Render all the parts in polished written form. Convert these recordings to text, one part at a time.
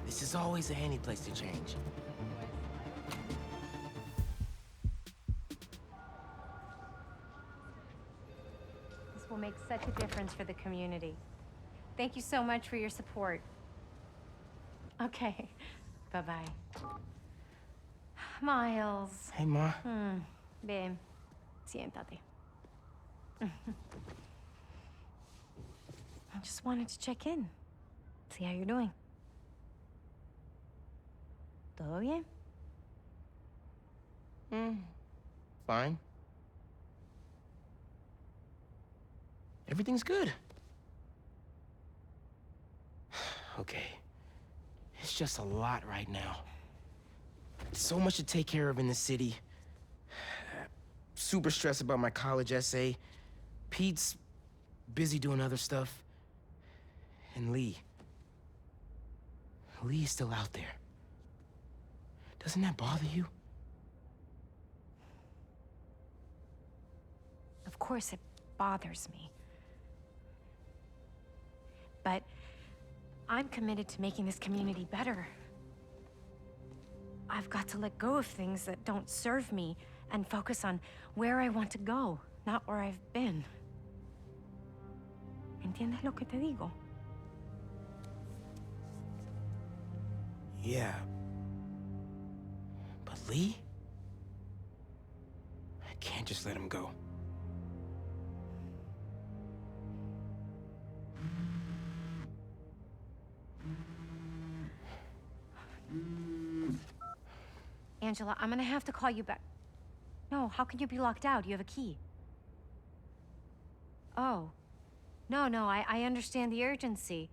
This is always a handy place to change. This will make such a difference for the community. Thank you so much for your support. Okay, bye-bye. Miles. Hey, Ma. Ven, siéntate. I just wanted to check in. See how you're doing. ¿Todo bien? Fine. Everything's good. Okay. It's just a lot right now. So much to take care of in the city. Super stressed about my college essay. Pete's busy doing other stuff. And Lee. Lee's still out there. Doesn't that bother you? Of course it bothers me. But I'm committed to making this community better. I've got to let go of things that don't serve me and focus on where I want to go, not where I've been. ¿Entiendes lo que te digo? Yeah. But Lee? I can't just let him go. Angela, I'm gonna have to call you back. No, how can you be locked out? You have a key. Oh. No, I understand the urgency.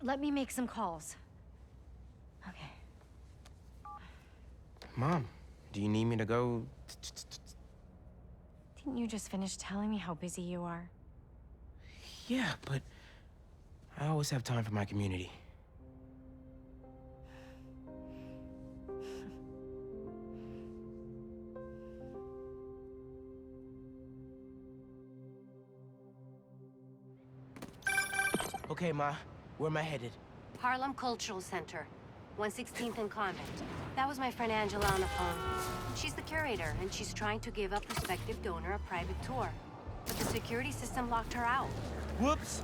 Let me make some calls. Okay. Mom, do you need me to go? Didn't you just finish telling me how busy you are? Yeah, but I always have time for my community. Okay, Ma, where am I headed? Harlem Cultural Center, 116th and Convent. That was my friend Angela on the phone. She's the curator, and she's trying to give a prospective donor a private tour. But the security system locked her out. Whoops!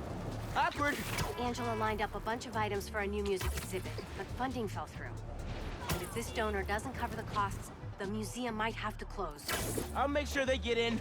Awkward! Angela lined up a bunch of items for a new music exhibit, but funding fell through. And if this donor doesn't cover the costs, the museum might have to close. I'll make sure they get in.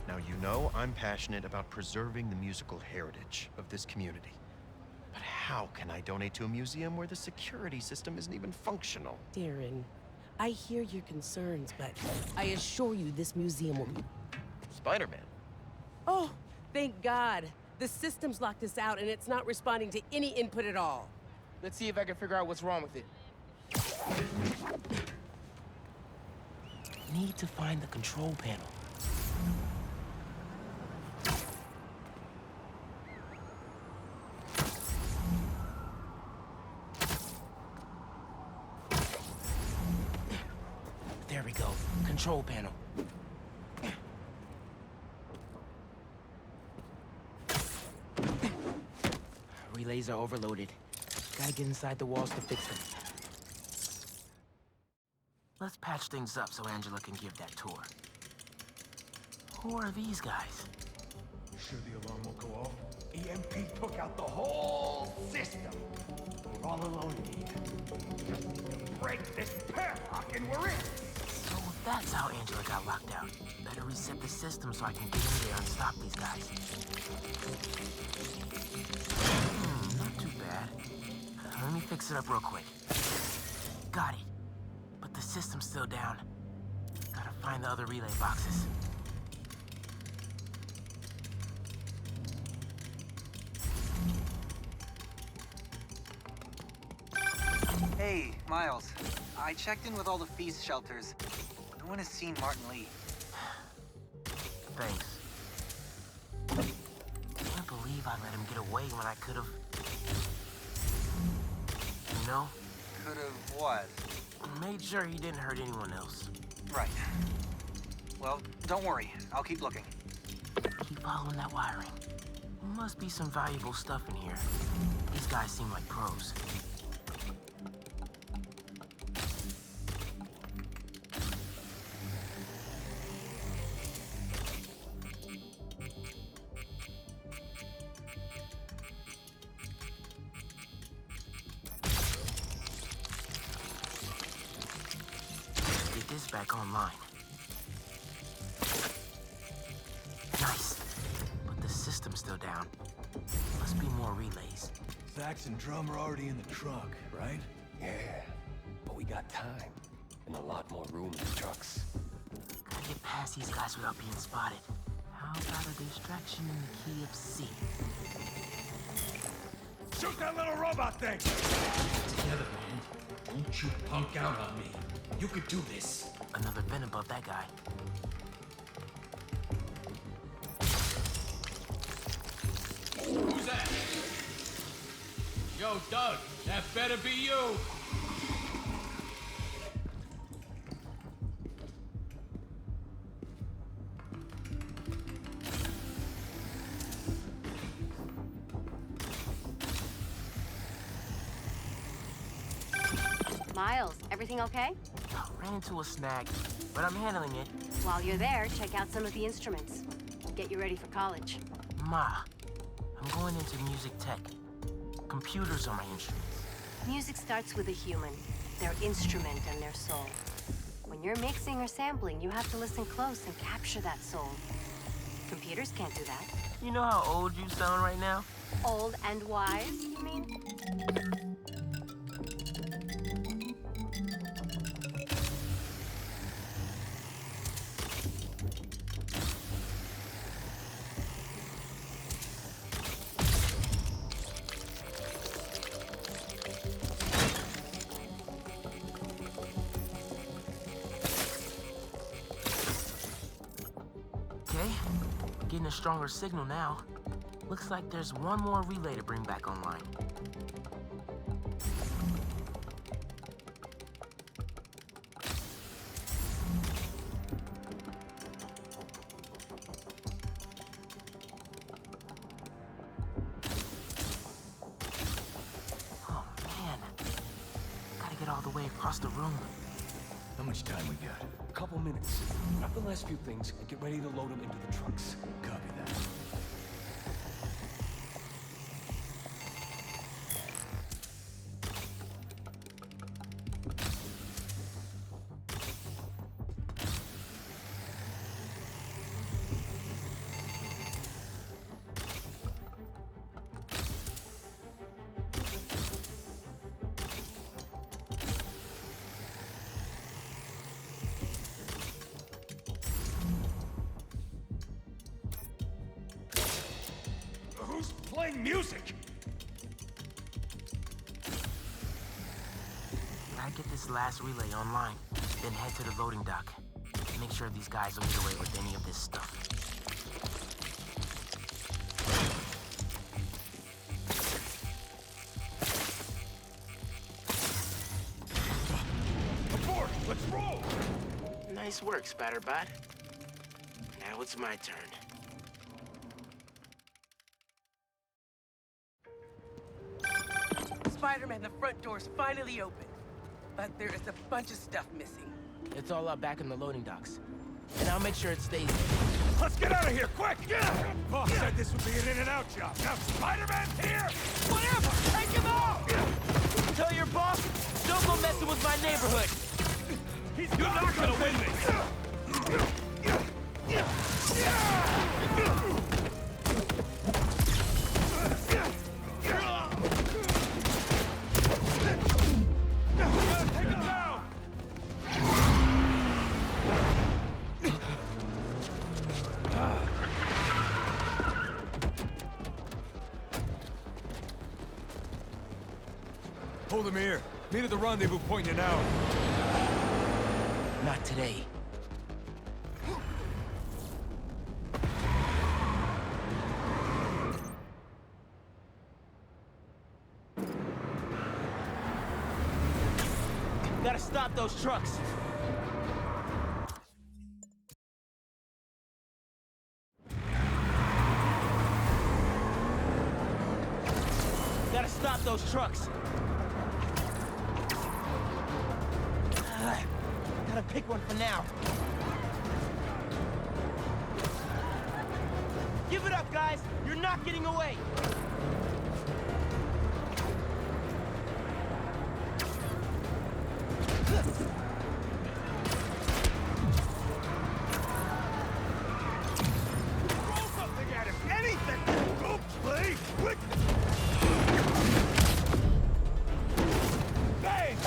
Now, you know I'm passionate about preserving the musical heritage of this community. But how can I donate to a museum where the security system isn't even functional? Darren, I hear your concerns, but I assure you this museum will be... Spider-Man. Oh, thank God. The system's locked us out and it's not responding to any input at all. Let's see if I can figure out what's wrong with it. Need to find the control panel. There we go. Control panel. Relays are overloaded. Gotta get inside the walls to fix them. Let's patch things up so Angela can give that tour. Who are these guys? You sure the alarm won't go off? EMP took out the whole system. We're all alone in here. Just need to break this padlock and we're in. So that's how Angela got locked out. Better reset the system so I can get in there and stop these guys. Not too bad. Let me fix it up real quick. Got it. But the system's still down. Gotta find the other relay boxes. Hey, Miles. I checked in with all the feast shelters. No one has seen Martin Lee. Thanks. Can't believe I let him get away when I could've... You know? Could've what? Made sure he didn't hurt anyone else. Right. Well, don't worry. I'll keep looking. Keep following that wiring. Must be some valuable stuff in here. These guys seem like pros. Get this back online. Nice. But the system's still down. Must be more relays. Sax and drum are already in the truck, right? Yeah, but we got time. And a lot more room in the trucks. Gotta get past these guys without being spotted. How about a distraction in the key of C? Shoot that little robot thing! Together, man. Don't you punk out on me. You could do this. Another vent above that guy. Who's that? Yo, Doug, that better be you. Miles, everything okay? Ran into a snag, but I'm handling it. While you're there, check out some of the instruments. Get you ready for college. Ma, I'm going into music tech. Computers are my instruments. Music starts with a human, their instrument and their soul. When you're mixing or sampling, you have to listen close and capture that soul. Computers can't do that. You know how old you sound right now? Old and wise, you mean? Okay, getting a stronger signal now. Looks like there's one more relay to bring back online. Oh man, gotta get all the way across the room. How much time we got? A couple minutes. Grab the last few things and get ready to load them into the trucks. Copy that. Who's playing music? Gotta get this last relay online, then head to the loading dock. Make sure these guys don't get away with any of this stuff. Aboard! Let's roll! Nice work, Spatterbot. Now it's my turn. Spider-Man, the front door's finally open. But there is a bunch of stuff missing. It's all up back in the loading docks. And I'll make sure it stays there. Let's get out of here, quick! Boss said this would be an in-and-out job. Now Spider-Man's here! Whatever! Take him out! Tell your boss, don't go messing with my neighborhood. You're not gonna win this! Take him down! Hold him here. Meet at the rendezvous point in an hour. Not today. Gotta stop those trucks. Gotta stop those trucks. Gotta pick one for now. Give it up, guys! You're not getting away! Throw something at him! Anything! Go play quick! Bang!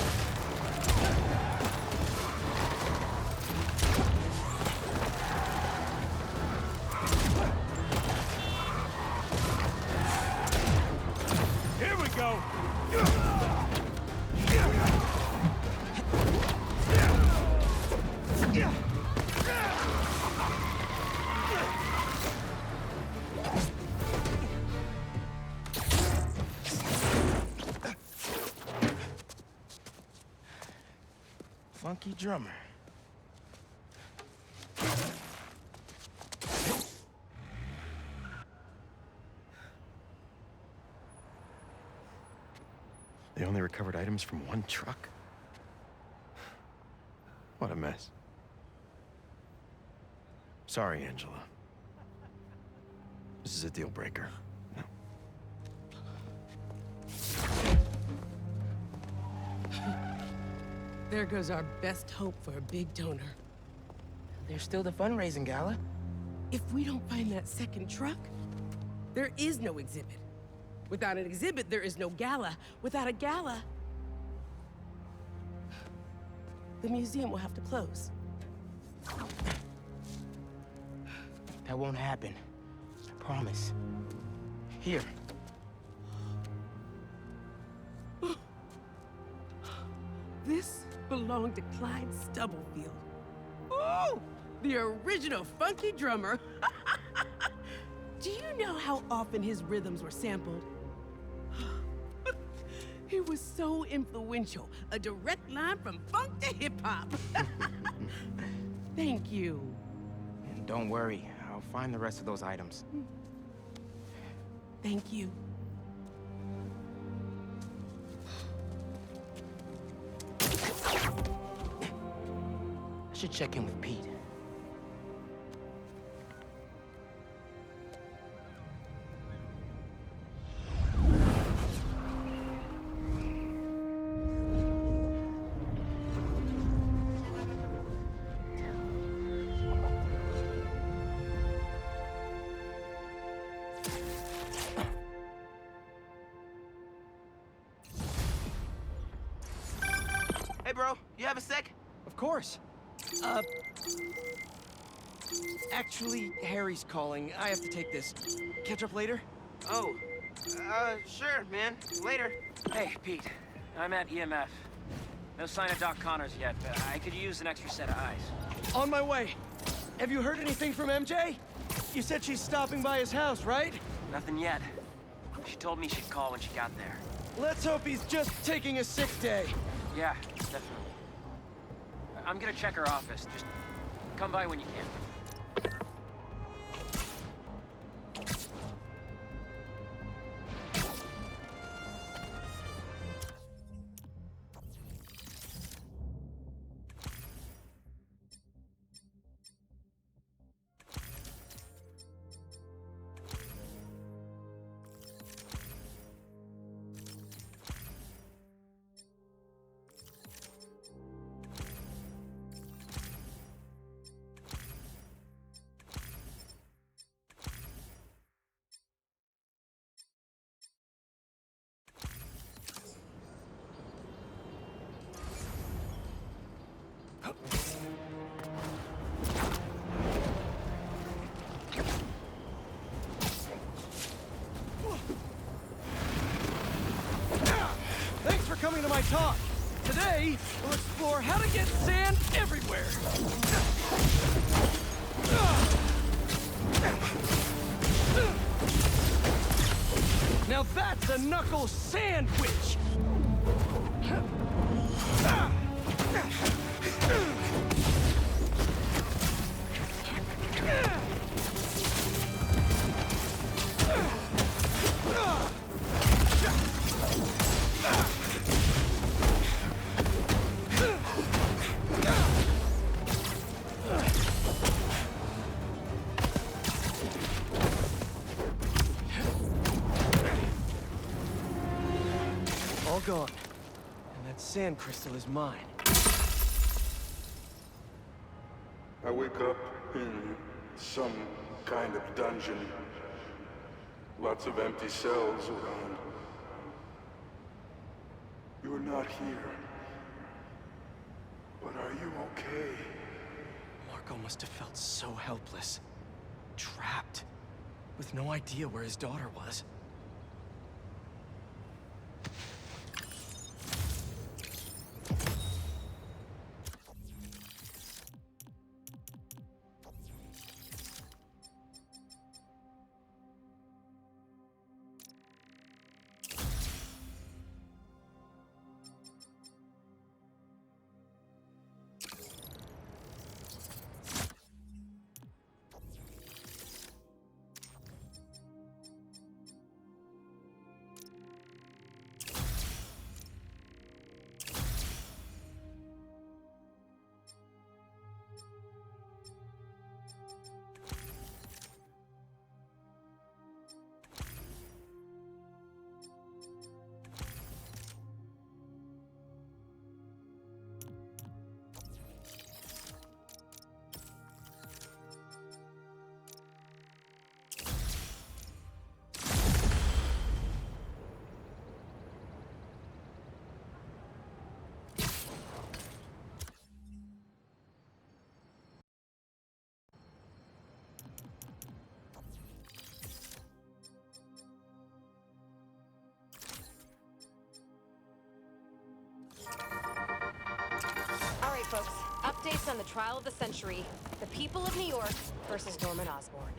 Here we go! Funky drummer. They only recovered items from one truck? What a mess. Sorry, Angela. This is a deal breaker. No. There goes our best hope for a big donor. There's still the fundraising gala. If we don't find that second truck, there is no exhibit. Without an exhibit, there is no gala. Without a gala, the museum will have to close. That won't happen. I promise. Here. This belonged to Clyde Stubblefield. Ooh! The original funky drummer. Do you know how often his rhythms were sampled? He was so influential. A direct line from funk to hip-hop. Thank you. And don't worry, I'll find the rest of those items. Thank you. I should check in with Pete. Hey, bro, you have a sec? Of course. Actually, Harry's calling. I have to take this. Catch up later? Oh, sure, man. Later. Hey, Pete. I'm at EMF. No sign of Doc Connors yet, but I could use an extra set of eyes. On my way. Have you heard anything from MJ? You said she's stopping by his house, right? Nothing yet. She told me she'd call when she got there. Let's hope he's just taking a sick day. Yeah, definitely. I'm gonna check her office. Just come by when you can. Thanks for coming to my talk. Today, we'll explore how to get sand everywhere. Now that's a knuckle sandwich! All gone. And that sand crystal is mine. I wake up in some kind of dungeon. Lots of empty cells around. You're not here. But are you okay? Marco must have felt so helpless. Trapped. With no idea where his daughter was. All right, folks. Updates on the trial of the century. The people of New York versus Norman Osborn.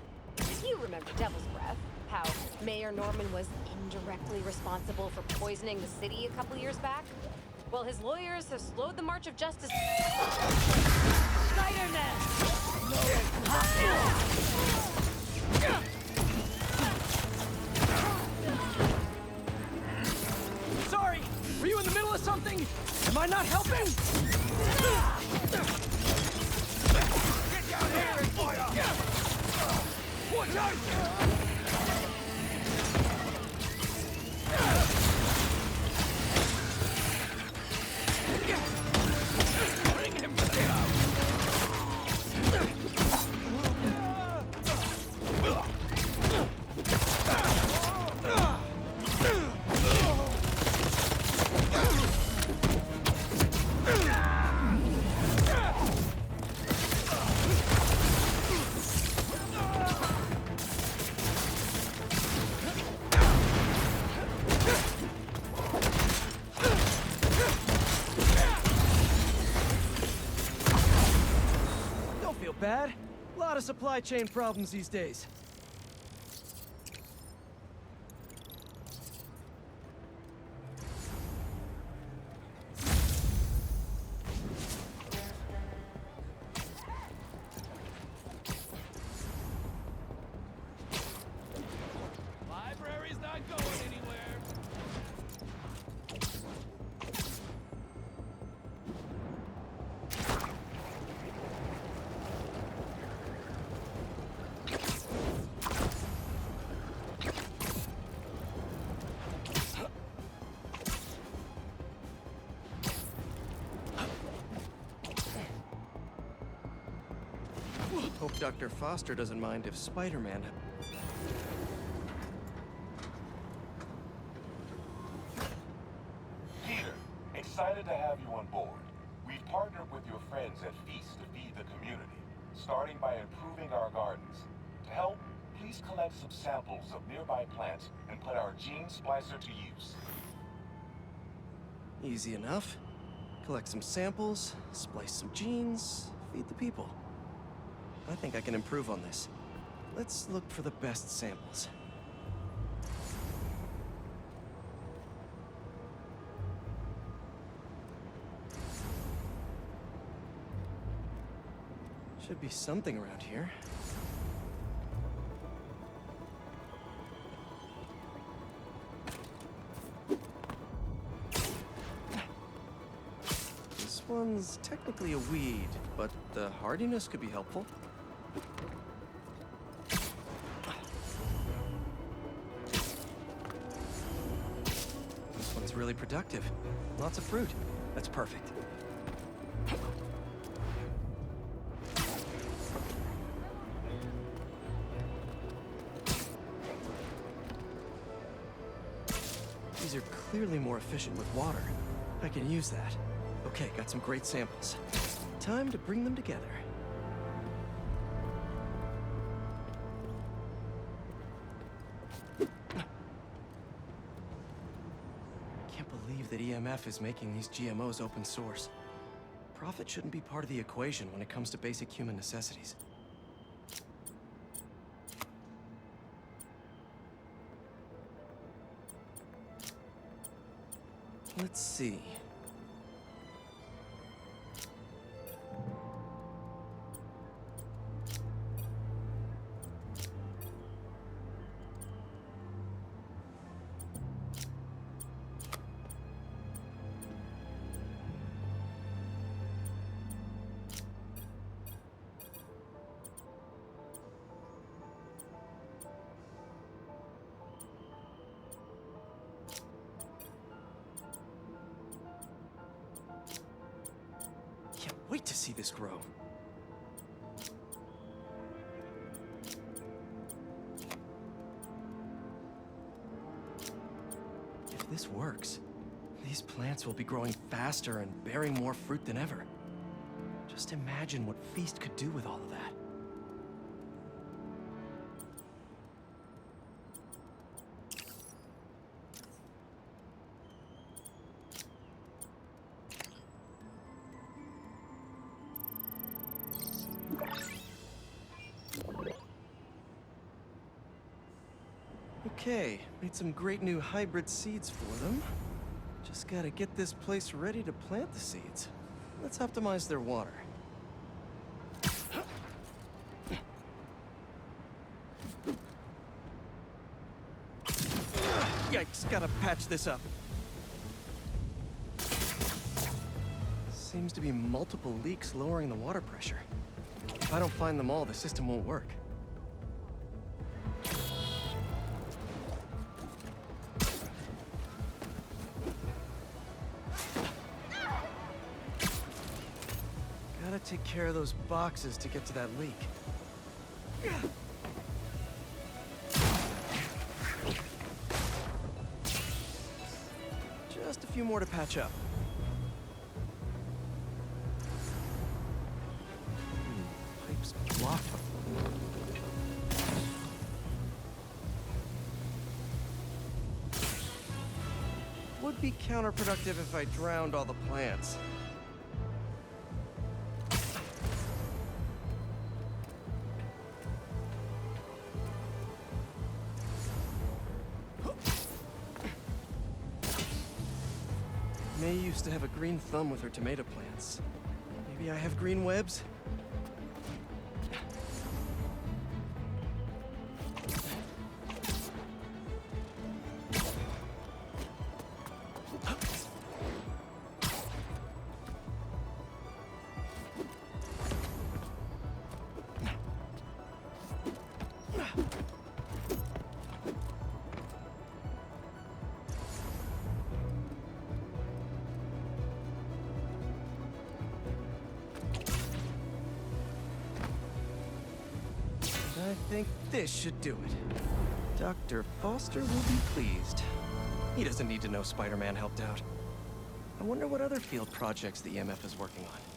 You remember Devil's Breath, how Mayor Norman was indirectly responsible for poisoning the city a couple years back? Well, his lawyers have slowed the march of justice. Sorry! Were you in the middle of something? Am I not helping? Get down here and fire! Watch out! Bring him down! Bad. A lot of supply chain problems these days. Library's not going anywhere. Hope Dr. Foster doesn't mind if Spider-Man... Peter, excited to have you on board. We've partnered with your friends at Feast to feed the community, starting by improving our gardens. To help, please collect some samples of nearby plants and put our gene splicer to use. Easy enough. collect some samples, splice some genes, feed the people. I think I can improve on this. Let's look for the best samples. Should be something around here. This one's technically a weed, but the hardiness could be helpful. This one's really productive. Lots of fruit. That's perfect. These are clearly more efficient with water. I can use that. Okay, got some great samples. Time to bring them together. Can't believe that EMF is making these GMOs open source. Profit shouldn't be part of the equation when it comes to basic human necessities. Let's see. Wait to see this grow. If this works, these plants will be growing faster and bearing more fruit than ever. Just imagine what Feast could do with all of that. Okay, made some great new hybrid seeds for them. Just gotta get this place ready to plant the seeds. Let's optimize their water. Yikes, gotta patch this up. Seems to be multiple leaks lowering the water pressure. If I don't find them all, the system won't work. Gotta take care of those boxes to get to that leak. Just a few more to patch up. Pipe's blocked. Would be counterproductive if I drowned all the plants. May used to have a green thumb with her tomato plants. Maybe I have green webs? I think this should do it. Dr. Foster will be pleased. He doesn't need to know Spider-Man helped out. I wonder what other field projects the EMF is working on.